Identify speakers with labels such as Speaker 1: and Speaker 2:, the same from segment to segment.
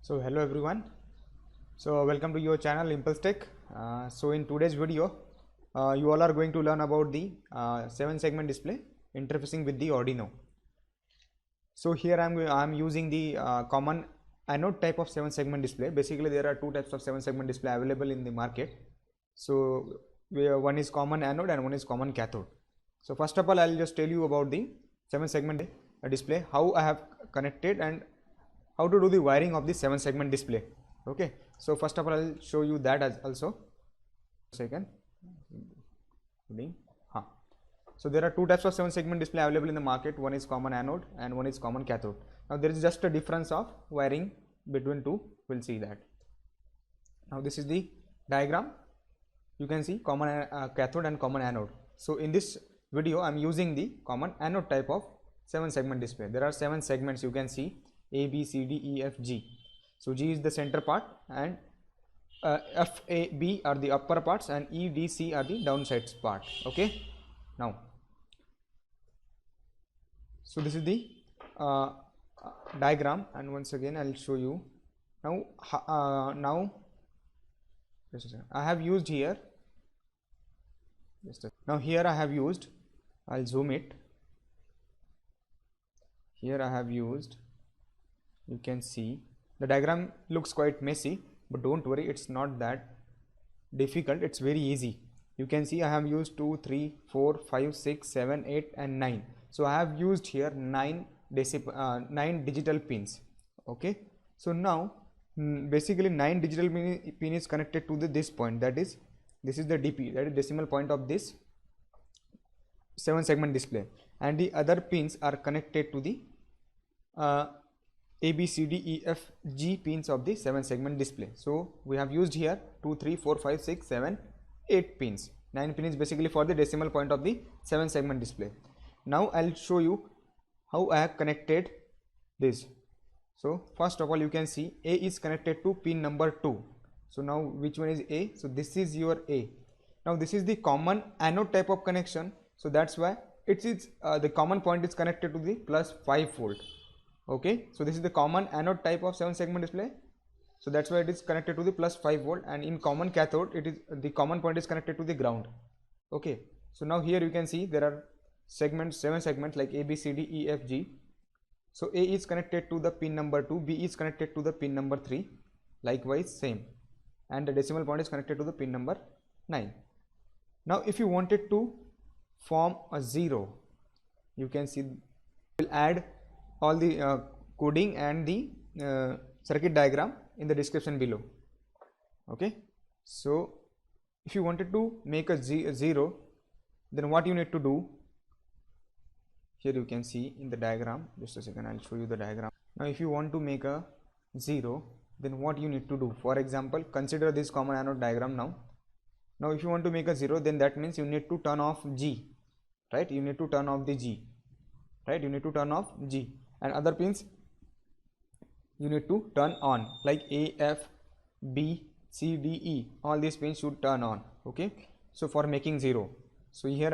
Speaker 1: So hello everyone. So welcome to your channel Impulse Tech. So in today's video, you all are going to learn about the 7-segment display interfacing with the Arduino. So here I'm using the common anode type of 7-segment display. Basically, there are two types of 7-segment display available in the market. So one is common anode and one is common cathode. So first of all, I'll just tell you about the 7-segment display, how I have connected and how to do the wiring of the 7-segment display. Okay, so first of all I'll show you that as also. Second, so there are two types of 7-segment display available in the market. One is common anode and one is common cathode. Now there is just a difference of wiring between two. We'll see that. Now this is the diagram. You can see common cathode and common anode. So in this video I'm using the common anode type of 7-segment display. There are 7 segments, you can see A, B, C, D, E, F, G. So G is the center part and F, A, B are the upper parts and E, D, C are the downside part. Okay. Now, so this is the diagram, and once again I'll show you. Now I have used here. Now here I have used. I'll zoom it. Here I have used. You can see the diagram looks quite messy, but don't worry, it's not that difficult. It's very easy. You can see I have used 2, 3, 4, 5, 6, 7, 8 and 9. So I have used here 9 digital pins. Okay. So now basically 9 digital pin is connected to this point, that is, this is the DP, that is decimal point of this 7-segment display, and the other pins are connected to the A, B, C, D, E, F, G pins of the 7-segment display. So we have used here 2, 3, 4, 5, 6, 7, 8 pins. 9 pins is basically for the decimal point of the 7-segment display. Now I'll show you how I have connected this. So first of all, you can see A is connected to pin number 2. So now which one is A? So this is your A. Now this is the common anode type of connection. So that's why it is the common point is connected to the plus 5 volt. Okay, so this is the common anode type of 7-segment display. So that's why it is connected to the plus 5 volt, and in common cathode it is the common point is connected to the ground. Okay, so now here you can see there are segments, 7 segments like A, B, C, D, E, F, G. So A is connected to the pin number 2, B is connected to the pin number 3, likewise same, and the decimal point is connected to the pin number 9. Now if you wanted to form a 0, you can see we'll add all the coding and the circuit diagram in the description below. Okay, so if you wanted to make a 0, then what you need to do, here you can see in the diagram, just a second, I'll show you the diagram. Now if you want to make a 0, then what you need to do, for example, consider this common anode diagram. Now if you want to make a 0, then that means you need to turn off G, right? You need to turn off the G, right? You need to turn off G, and other pins you need to turn on, like A, F, B, C, D, E, all these pins should turn on. Okay, so for making 0, so here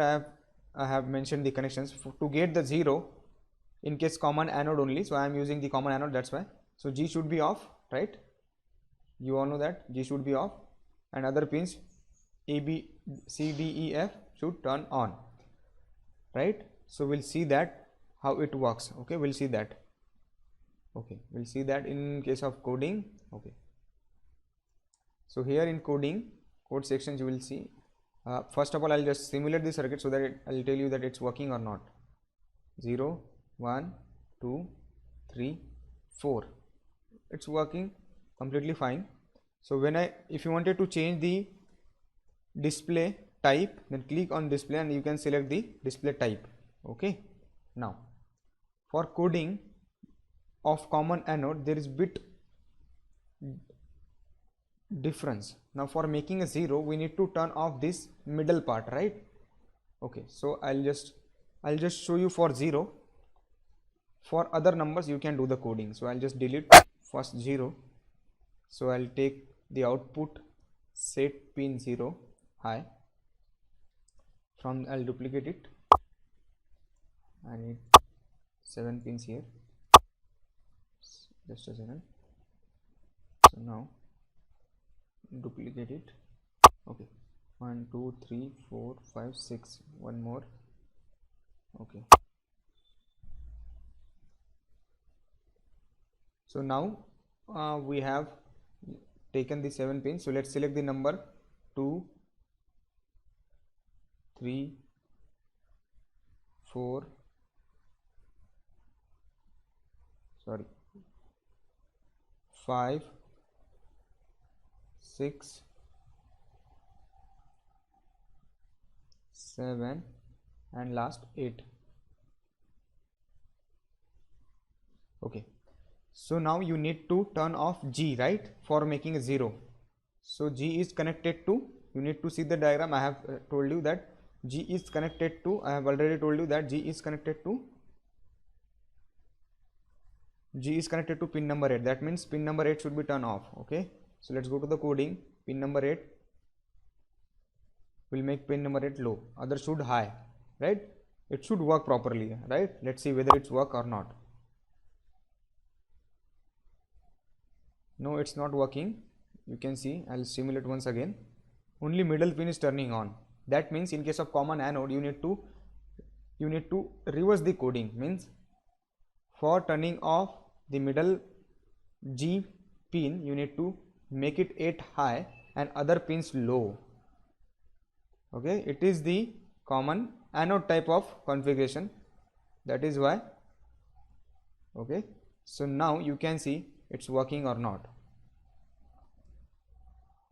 Speaker 1: I have mentioned the connections to get the 0 in case common anode only. So I am using the common anode, that's why. So G should be off, right? You all know that G should be off, and other pins A, B, C, D, E, F should turn on, right? So we'll see that how it works. Okay, we'll see that. Okay, we'll see that in case of coding. Okay, so here in coding, code sections, you will see first of all I'll just simulate the circuit so that I'll tell you that it's working or not. 0, 1, 2, 3, 4, it's working completely fine. So if you wanted to change the display type, then click on display and you can select the display type. Okay, now for coding of common anode, there is bit difference. Now for making a 0, we need to turn off this middle part, right? Okay, so I'll just show you for 0. For other numbers you can do the coding. So I'll just delete first 0. So I'll take the output set pin 0 high. From I'll duplicate it. I need 7 pins here. Just a second. So now duplicate it. Okay, 1 2 3 4 5 6, one more. Okay, so now we have taken the 7 pins. So let's select the number 2 3 4 sorry 5 6 7 and last 8. Okay, so now you need to turn off G, right, for making a 0. So G is connected to, you need to see the diagram. I have told you that G is connected to, I have already told you that G is connected to pin number 8. That means pin number 8 should be turned off. Okay, so let's go to the coding. Pin number 8 will make pin number 8 low, other should high, right? It should work properly, right? Let's see whether it's work or not. No, it's not working. You can see, I'll simulate once again. Only middle pin is turning on. That means in case of common anode, you need to reverse the coding. Means for turning off the middle G pin, you need to make it 8 high and other pins low. Okay, it is the common anode type of configuration. That is why. Okay, so now you can see it's working or not.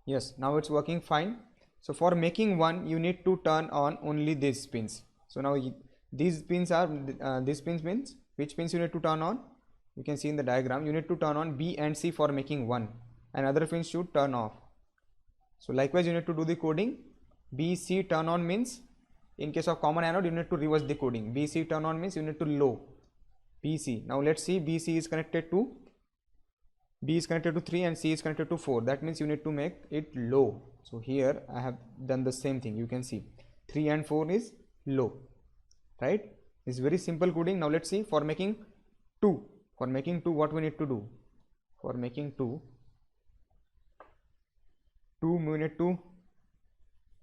Speaker 1: Yes, now it's working fine. So for making one, you need to turn on only these pins. So now these pins are these pins means which pins you need to turn on. You can see in the diagram, you need to turn on B and C for making one, and other pins should turn off. So likewise you need to do the coding. B C turn on means in case of common anode, you need to reverse the coding. B C turn on means you need to low B C. Now let's see, B C is connected to, B is connected to 3 and C is connected to 4. That means you need to make it low. So here I have done the same thing. You can see 3 and 4 is low, right? It's very simple coding. Now let's see for making 2. For making 2, what we need to do? For making 2, we need to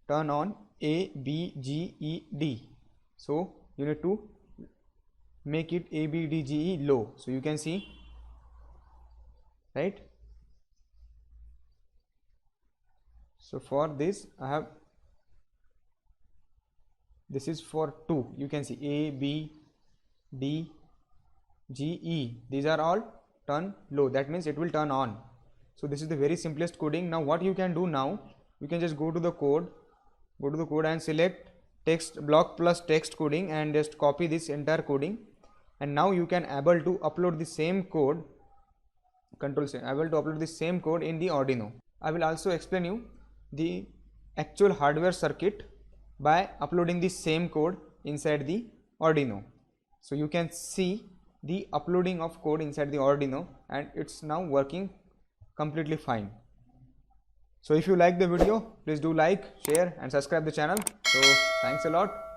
Speaker 1: turn on A, B, G, E, D. So you need to make it A, B, D, G, E low. So you can see, right? So for this I have, this is for 2. You can see A, B, D, G, E. These are all turn low. That means it will turn on. So this is the very simplest coding. Now what you can do now, you can just go to the code and select text block plus text coding and just copy this entire coding. And now you can able to upload the same code, Control C, able to upload the same code in the Arduino. I will also explain you the actual hardware circuit by uploading the same code inside the Arduino. So you can see the uploading of code inside the Arduino, and it's now working completely fine. So if you like the video, please do like, share and subscribe the channel. So thanks a lot.